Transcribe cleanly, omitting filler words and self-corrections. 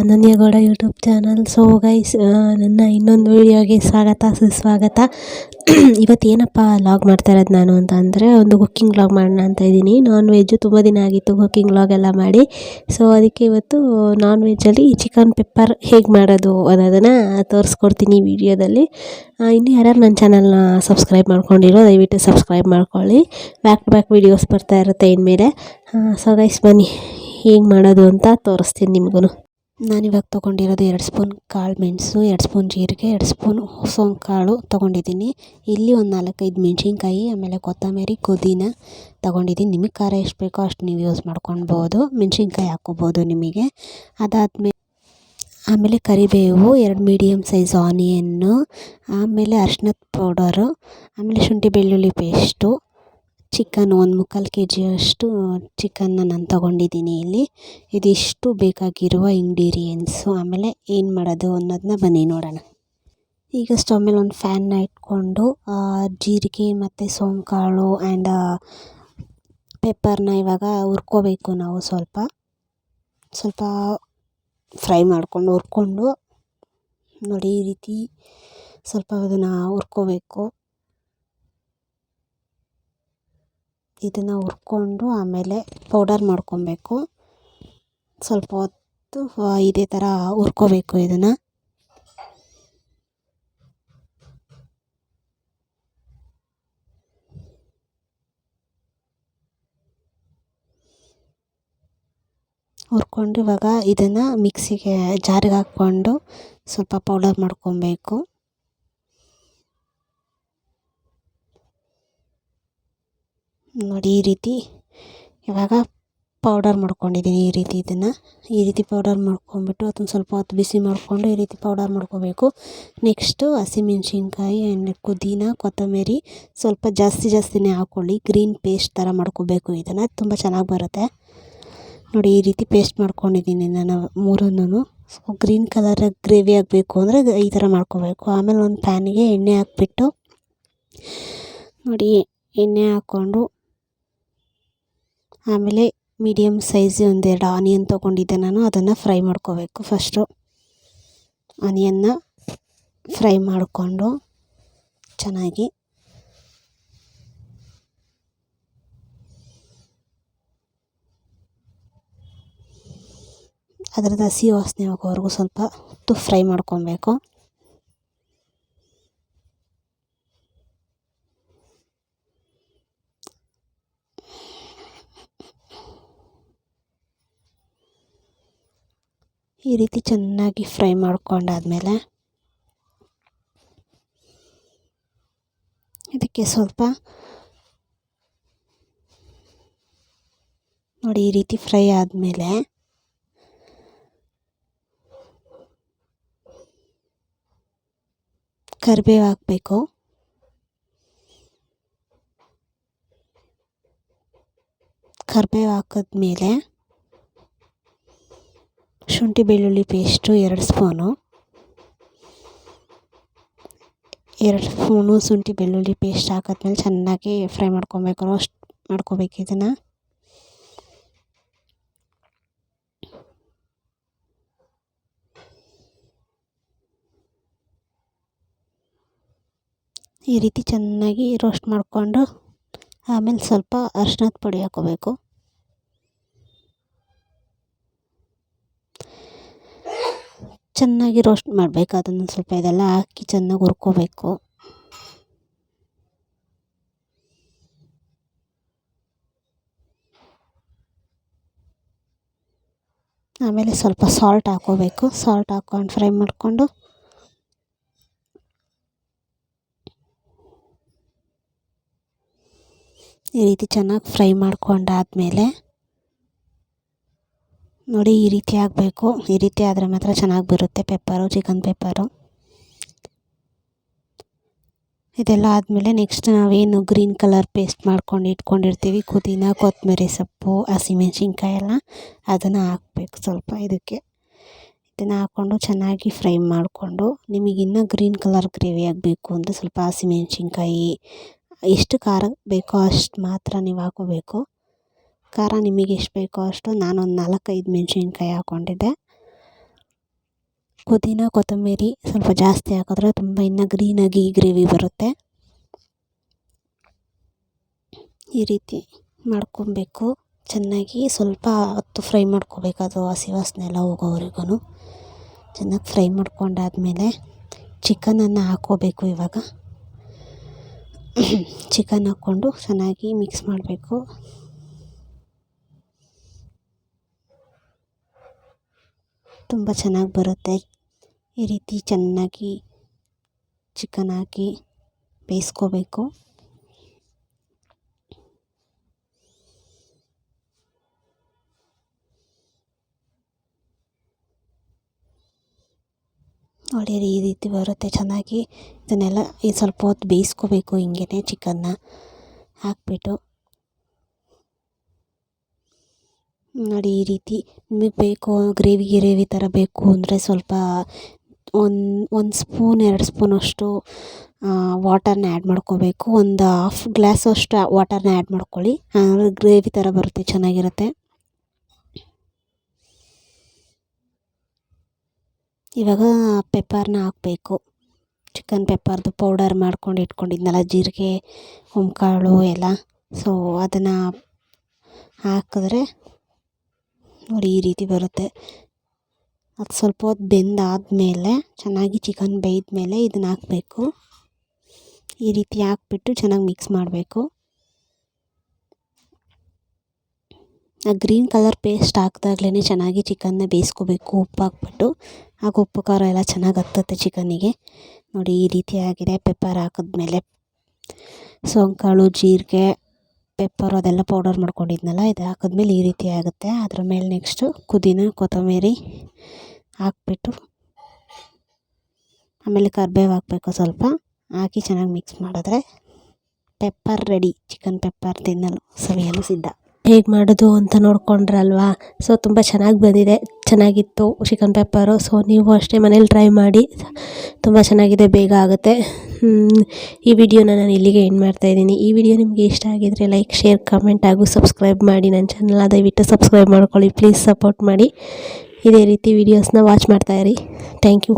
ಅನನ್ಯಗೌಡ YouTube channel. So guys, ನನ್ನ ಇನ್ನೊಂದು ವೀಡಿಯೋಗೆ ಸುಸ್ವಾಗತ. ಇವತ್ತು ಏನಪ್ಪ ಲಾಗ್ ಮಾಡ್ತಾ ಇರೋದು ನಾನು ಅಂತ ಅಂದರೆ, ಒಂದು ಕುಕ್ಕಿಂಗ್ ಲಾಗ್ ಮಾಡೋಣ ಅಂತ ಇದ್ದೀನಿ. ನಾನ್ ವೆಜ್ಜು ತುಂಬ ದಿನ ಆಗಿತ್ತು ಕುಕ್ಕಿಂಗ್ ಲಾಗ್ ಎಲ್ಲ ಮಾಡಿ. ಸೊ ಅದಕ್ಕೆ ಇವತ್ತು ನಾನ್ ವೆಜ್ಜಲ್ಲಿ ಚಿಕನ್ ಪೆಪ್ಪರ್ ಹೇಗೆ ಮಾಡೋದು ಅನ್ನೋದನ್ನು ತೋರಿಸ್ಕೊಡ್ತೀನಿ ಈ ವಿಡಿಯೋದಲ್ಲಿ. ಇನ್ನು ಯಾರ್ಯಾರು ನನ್ನ ಚಾನಲ್ನ ಸಬ್ಸ್ಕ್ರೈಬ್ ಮಾಡ್ಕೊಂಡಿರೋ ದಯವಿಟ್ಟು ಸಬ್ಸ್ಕ್ರೈಬ್ ಮಾಡ್ಕೊಳ್ಳಿ. ಬ್ಯಾಕ್ ಟು ಬ್ಯಾಕ್ ವೀಡಿಯೋಸ್ ಬರ್ತಾ ಇರುತ್ತೆ ಇನ್ಮೇಲೆ. ಸೊ ಗೈಸ್, ಬನ್ನಿ ಹೇಗೆ ಮಾಡೋದು ಅಂತ ತೋರಿಸ್ತೀನಿ ನಿಮಗೂ. ನಾನಿವಾಗ ತೊಗೊಂಡಿರೋದು 2 ಸ್ಪೂನ್ ಕಾಳು ಮೆಣಸು, 2 ಸ್ಪೂನ್ ಜೀರಿಗೆ, 2 ಸ್ಪೂನ್ ಸೋಂಪು ಕಾಳು ತೊಗೊಂಡಿದ್ದೀನಿ. ಇಲ್ಲಿ ಒಂದು 4-5 ಮೆಣಸಿನ್ಕಾಯಿ, ಆಮೇಲೆ ಕೊತ್ತಂಬರಿ, ಪುದೀನ ತೊಗೊಂಡಿದ್ದೀನಿ. ನಿಮಗೆ ಖಾರ ಎಷ್ಟು ಬೇಕೋ ಅಷ್ಟು ನೀವು ಯೂಸ್ ಮಾಡ್ಕೊಳ್ಬೋದು. ಮೆಣಸಿನ್ಕಾಯಿ ಹಾಕ್ಕೋಬೋದು ನಿಮಗೆ. ಆಮೇಲೆ ಕರಿಬೇವು, 2 ಮೀಡಿಯಮ್ ಸೈಜ್ ಆನಿಯನ್ನು, ಆಮೇಲೆ ಅರಿಶಿನದ ಪೌಡರು, ಆಮೇಲೆ ಶುಂಠಿ ಬೆಳ್ಳುಳ್ಳಿ ಪೇಸ್ಟು, ಚಿಕನ್ 1/4 kg ಅಷ್ಟು ಚಿಕನ್ನ ನಾನು ತೊಗೊಂಡಿದ್ದೀನಿ. ಇಲ್ಲಿ ಇದಿಷ್ಟು ಬೇಕಾಗಿರುವ ಇಂಗ್ರೀಡಿಯೆಂಟ್ಸು. ಆಮೇಲೆ ಏನು ಮಾಡೋದು ಅನ್ನೋದನ್ನ ಬನ್ನಿ ನೋಡೋಣ. ಈಗ ಸ್ಟವ್ ಮೇಲೆ ಒಂದು ಫ್ಯಾನ್ನ ಇಟ್ಕೊಂಡು ಜೀರಿಗೆ ಮತ್ತು ಸೋಂಪು ಕಾಳು ಆ್ಯಂಡ್ ಪೆಪ್ಪರ್ನ ಇವಾಗ ಹುರ್ಕೋಬೇಕು. ನಾವು ಸ್ವಲ್ಪ ಫ್ರೈ ಹುರ್ಕೊಂಡು ನೋಡಿ, ಈ ರೀತಿ ಸ್ವಲ್ಪ ಅದನ್ನು ಹುರ್ಕೋಬೇಕು. ಇದನ್ನು ಹುರ್ಕೊಂಡು ಆಮೇಲೆ ಪೌಡರ್ ಮಾಡ್ಕೊಬೇಕು. ಸ್ವಲ್ಪ ಹೊತ್ತು ಇದೇ ಥರ ಹುರ್ಕೋಬೇಕು. ಇದನ್ನು ಹುರ್ಕೊಂಡು ಇವಾಗ ಇದನ್ನು ಮಿಕ್ಸಿಗೆ ಜಾರಿಗೆ ಹಾಕ್ಕೊಂಡು ಸ್ವಲ್ಪ ಪೌಡರ್ ಮಾಡ್ಕೊಬೇಕು. ನೋಡಿ, ಈ ರೀತಿ ಇವಾಗ ಪೌಡರ್ ಮಾಡ್ಕೊಂಡಿದ್ದೀನಿ. ಈ ರೀತಿ ಪೌಡರ್ ಮಾಡ್ಕೊಂಡ್ಬಿಟ್ಟು ಅದನ್ನು ಸ್ವಲ್ಪ ಹೊತ್ತು ಬಿಸಿ ಮಾಡಿಕೊಂಡು ಈ ರೀತಿ ಪೌಡರ್ ಮಾಡ್ಕೋಬೇಕು. ನೆಕ್ಸ್ಟು ಹಸಿಮೆಣ್ಸಿನ್ಕಾಯಿ ಆ್ಯಂಡ್ ಪುದೀನ, ಕೊತ್ತಂಬರಿ ಸ್ವಲ್ಪ ಜಾಸ್ತಿನೇ ಹಾಕ್ಕೊಳ್ಳಿ. ಗ್ರೀನ್ ಪೇಸ್ಟ್ ಥರ ಮಾಡ್ಕೋಬೇಕು. ಇದನ್ನು ತುಂಬ ಚೆನ್ನಾಗಿ ಬರುತ್ತೆ. ನೋಡಿ, ಈ ರೀತಿ ಪೇಸ್ಟ್ ಮಾಡ್ಕೊಂಡಿದ್ದೀನಿ ನಾನು ಮೂರನ್ನೂ. ಸೊ ಗ್ರೀನ್ ಕಲರ್ ಗ್ರೇವಿ ಆಗಬೇಕು ಅಂದರೆ ಈ ಥರ ಮಾಡ್ಕೋಬೇಕು. ಆಮೇಲೆ ಒಂದು ಪ್ಯಾನಿಗೆ ಎಣ್ಣೆ ಹಾಕ್ಬಿಟ್ಟು ನೋಡಿ, ಎಣ್ಣೆ ಹಾಕ್ಕೊಂಡು ಆಮೇಲೆ ಮೀಡಿಯಮ್ ಸೈಜ್ 1-2 ಆನಿಯನ್ ತೊಗೊಂಡಿದ್ದೆ ನಾನು. ಅದನ್ನು ಫ್ರೈ ಮಾಡ್ಕೋಬೇಕು. ಫಸ್ಟು ಆನಿಯನ್ನ ಫ್ರೈ ಮಾಡಿಕೊಂಡು ಚೆನ್ನಾಗಿ ಅದರದ್ದು ಹಸಿ ವಾಸನೆ ಹೋಗೋವರೆಗೂ ಸ್ವಲ್ಪ ಹೊತ್ತು ಫ್ರೈ ಮಾಡ್ಕೊಬೇಕು. ಈ ರೀತಿ ಚೆನ್ನಾಗಿ ಫ್ರೈ ಮಾಡ್ಕೊಂಡಾದ್ಮೇಲೆ ಇದಕ್ಕೆ ಸ್ವಲ್ಪ ನೋಡಿ, ಈ ರೀತಿ ಫ್ರೈ ಆದಮೇಲೆ ಕರಿಬೇವು ಹಾಕಬೇಕು. ಕರಿಬೇವು ಹಾಕಿದ್ಮೇಲೆ ಶುಂಠಿ ಬೆಳ್ಳುಳ್ಳಿ ಪೇಸ್ಟು 2 ಸ್ಪೂನು, 2 ಸ್ಪೂನು ಶುಂಠಿ ಬೆಳ್ಳುಳ್ಳಿ ಪೇಸ್ಟ್ ಹಾಕಿದ್ಮೇಲೆ ಚೆನ್ನಾಗಿ ಫ್ರೈ ಮಾಡ್ಕೊಬೇಕು. ರೋಸ್ಟ್ ಮಾಡ್ಕೋಬೇಕು ಇದನ್ನು. ಈ ರೀತಿ ಚೆನ್ನಾಗಿ ರೋಸ್ಟ್ ಮಾಡಿಕೊಂಡು ಆಮೇಲೆ ಸ್ವಲ್ಪ ಅರಿಶಿನದ ಪುಡಿ ಹಾಕ್ಕೋಬೇಕು. ಚೆನ್ನಾಗಿ ರೋಸ್ಟ್ ಮಾಡಬೇಕು. ಅದನ್ನು ಸ್ವಲ್ಪ ಇದೆಲ್ಲ ಹಾಕಿ ಚೆನ್ನಾಗಿ ಹುರ್ಕೋಬೇಕು. ಆಮೇಲೆ ಸ್ವಲ್ಪ ಸಾಲ್ಟ್ ಹಾಕ್ಕೋಬೇಕು. ಸಾಲ್ಟ್ ಹಾಕ್ಕೊಂಡು ಫ್ರೈ ಮಾಡಿಕೊಂಡು ಈ ರೀತಿ ಚೆನ್ನಾಗಿ ಫ್ರೈ ಮಾಡ್ಕೊಂಡಾದ್ಮೇಲೆ ನೋಡಿ, ಈ ರೀತಿ ಆಗಬೇಕು. ಈ ರೀತಿ ಆದರೆ ಮಾತ್ರ ಚೆನ್ನಾಗಿ ಬರುತ್ತೆ ಚಿಕನ್ ಪೆಪ್ಪರು. ಇದೆಲ್ಲ ಆದಮೇಲೆ ನೆಕ್ಸ್ಟ್ ನಾವೇನು ಗ್ರೀನ್ ಕಲರ್ ಪೇಸ್ಟ್ ಮಾಡ್ಕೊಂಡು ಇಟ್ಕೊಂಡಿರ್ತೀವಿ, ಪುದೀನ, ಕೊತ್ತಂಬರಿ ಸೊಪ್ಪು, ಹಸಿಮೆಣ್ಸಿನ್ಕಾಯಿ ಎಲ್ಲ ಅದನ್ನು ಹಾಕಬೇಕು. ಸ್ವಲ್ಪ ಇದನ್ನು ಹಾಕ್ಕೊಂಡು ಚೆನ್ನಾಗಿ ಫ್ರೈ ಮಾಡಿಕೊಂಡು, ನಿಮಗಿನ್ನೂ ಗ್ರೀನ್ ಕಲರ್ ಗ್ರೇವಿ ಆಗಬೇಕು ಅಂದರೆ ಸ್ವಲ್ಪ ಹಸಿಮೆಣ್ಸಿನ್ಕಾಯಿ ಎಷ್ಟು ಖಾರ ಬೇಕೋ ಅಷ್ಟು ಮಾತ್ರ ನೀವು ಹಾಕ್ಕೋಬೇಕು. ಖಾರ ನಿಮಗೆ ಎಷ್ಟು ಬೇಕೋ ಅಷ್ಟು. ನಾನೊಂದು 4-5 ಮೆಣಸಿನ್ಕಾಯಿ ಹಾಕ್ಕೊಂಡಿದ್ದೆ. ಪುದೀನ ಕೊತ್ತಂಬರಿ ಸ್ವಲ್ಪ ಜಾಸ್ತಿ ಹಾಕಿದ್ರೆ ತುಂಬ ಇನ್ನೂ ಗ್ರೀನಾಗಿ ಗ್ರೇವಿ ಬರುತ್ತೆ. ಈ ರೀತಿ ಮಾಡ್ಕೊಬೇಕು ಚೆನ್ನಾಗಿ. ಸ್ವಲ್ಪ ಹೊತ್ತು ಫ್ರೈ ಮಾಡ್ಕೋಬೇಕು, ಅದು ಹಸಿ ವಾಸನೆ ಎಲ್ಲ ಹೋಗೋವರೆಗೂ ಚೆನ್ನಾಗಿ ಫ್ರೈ ಮಾಡ್ಕೊಂಡಾದಮೇಲೆ ಚಿಕನನ್ನು ಹಾಕ್ಕೋಬೇಕು. ಇವಾಗ ಚಿಕನ್ ಹಾಕ್ಕೊಂಡು ಚೆನ್ನಾಗಿ ಮಿಕ್ಸ್ ಮಾಡಬೇಕು. ತುಂಬ ಚೆನ್ನಾಗಿ ಬರುತ್ತೆ. ಈ ರೀತಿ ಚೆನ್ನಾಗಿ ಚಿಕನ್ ಹಾಕಿ ಬೇಯಿಸ್ಕೋಬೇಕು. ನೋಡಿ ಈ ರೀತಿ ಬರುತ್ತೆ ಚೆನ್ನಾಗಿ. ಇದನ್ನೆಲ್ಲ ಸ್ವಲ್ಪ ಹೊತ್ತು ಬೇಯಿಸ್ಕೋಬೇಕು. ಹಿಂಗೆ ಚಿಕನ್ನ ಹಾಕ್ಬಿಟ್ಟು ನೋಡಿ ಈ ರೀತಿ. ನಿಮಗೆ ಬೇಕು ಗ್ರೇವಿ ಥರ ಬೇಕು ಅಂದರೆ ಸ್ವಲ್ಪ ಒಂದು ಸ್ಪೂನ್ 2 ಸ್ಪೂನಷ್ಟು ವಾಟರ್ನ ಆ್ಯಡ್ ಮಾಡ್ಕೋಬೇಕು. ಒಂದು ಹಾಫ್ ಗ್ಲಾಸಷ್ಟು ವಾಟರ್ನ ಆ್ಯಡ್ ಮಾಡ್ಕೊಳ್ಳಿ, ಗ್ರೇವಿ ಥರ ಬರುತ್ತೆ, ಚೆನ್ನಾಗಿರುತ್ತೆ. ಇವಾಗ ಪೆಪ್ಪರ್ನ ಹಾಕಬೇಕು. ಚಿಕನ್ ಪೆಪ್ಪರ್ದು ಪೌಡರ್ ಮಾಡ್ಕೊಂಡು ಇಟ್ಕೊಂಡಿದ್ನಲ್ಲ, ಜೀರಿಗೆ ಕಾಳು ಎಲ್ಲ, ಸೊ ಅದನ್ನು ಹಾಕಿದ್ರೆ ನೋಡಿ ಈ ರೀತಿ ಬರುತ್ತೆ. ಅದು ಸ್ವಲ್ಪ ಹೊತ್ತು ಬೆಂದಾದಮೇಲೆ ಚೆನ್ನಾಗಿ ಚಿಕನ್ ಬೇಯ್ದ ಇದನ್ನು ಹಾಕಬೇಕು. ಈ ರೀತಿ ಹಾಕ್ಬಿಟ್ಟು ಚೆನ್ನಾಗಿ ಮಿಕ್ಸ್ ಮಾಡಬೇಕು. ಆ ಗ್ರೀನ್ ಕಲರ್ ಪೇಸ್ಟ್ ಹಾಕಿದಾಗ್ಲೇ ಚೆನ್ನಾಗಿ ಚಿಕನ್ನ ಬೇಯಿಸ್ಕೋಬೇಕು. ಉಪ್ಪು ಹಾಕ್ಬಿಟ್ಟು, ಆಗ ಉಪ್ಪು ಖಾರ ಎಲ್ಲ ಚೆನ್ನಾಗಿ ಹತ್ತುತ್ತೆ ಚಿಕನ್ನಿಗೆ. ನೋಡಿ ಈ ರೀತಿ ಆಗಿದೆ. ಪೆಪ್ಪರ್ ಹಾಕಿದ್ಮೇಲೆ ಕಾಳು ಜೀರಿಗೆ ಪೆಪ್ಪರ್ ಅದೆಲ್ಲ ಪೌಡರ್ ಮಾಡ್ಕೊಂಡಿದ್ನಲ್ಲ, ಇದು ಹಾಕಿದ್ಮೇಲೆ ಈ ರೀತಿ ಆಗುತ್ತೆ. ಅದ್ರ ಮೇಲೆ ನೆಕ್ಸ್ಟು ಪುದೀನ ಕೊತ್ತಂಬರಿ ಹಾಕ್ಬಿಟ್ಟು ಆಮೇಲೆ ಕರಿಬೇವು ಹಾಕಬೇಕು. ಸ್ವಲ್ಪ ಹಾಕಿ ಚೆನ್ನಾಗಿ ಮಿಕ್ಸ್ ಮಾಡಿದ್ರೆ ಪೆಪ್ಪರ್ ರೆಡಿ. ಚಿಕನ್ ಪೆಪ್ಪರ್ ತಿನ್ನಲು ಸವಿಯಲು ಸಿದ್ಧ. ಹೇಗೆ ಮಾಡೋದು ಅಂತ ನೋಡ್ಕೊಂಡ್ರಲ್ವಾ? ಸೊ ತುಂಬ ಚೆನ್ನಾಗಿ ಬಂದಿದೆ, ಚೆನ್ನಾಗಿತ್ತು ಚಿಕನ್ ಪೆಪ್ಪರು. ಸೊ ನೀವು ಅಷ್ಟೇ ಮನೇಲಿ ಟ್ರೈ ಮಾಡಿ, ತುಂಬ ಚೆನ್ನಾಗಿದೆ, ಬೇಗ ಆಗುತ್ತೆ. ಈ ವಿಡಿಯೋನ ನಾನು ಇಲ್ಲಿಗೆ ಎಂಡ್ ಮಾಡ್ತಾಯಿದ್ದೀನಿ. ಈ ವಿಡಿಯೋ ನಿಮಗೆ ಇಷ್ಟ ಆಗಿದರೆ ಲೈಕ್, ಶೇರ್, ಕಮೆಂಟ್ ಹಾಗೂ ಸಬ್ಸ್ಕ್ರೈಬ್ ಮಾಡಿ. ನನ್ನ ಚಾನಲ್ನ ದಯವಿಟ್ಟು ಸಬ್ಸ್ಕ್ರೈಬ್ ಮಾಡ್ಕೊಳ್ಳಿ, ಪ್ಲೀಸ್ ಸಪೋರ್ಟ್ ಮಾಡಿ. ಇದೇ ರೀತಿ ವೀಡಿಯೋಸ್ನ ವಾಚ್ ಮಾಡ್ತಾಯಿರಿ. Thank you.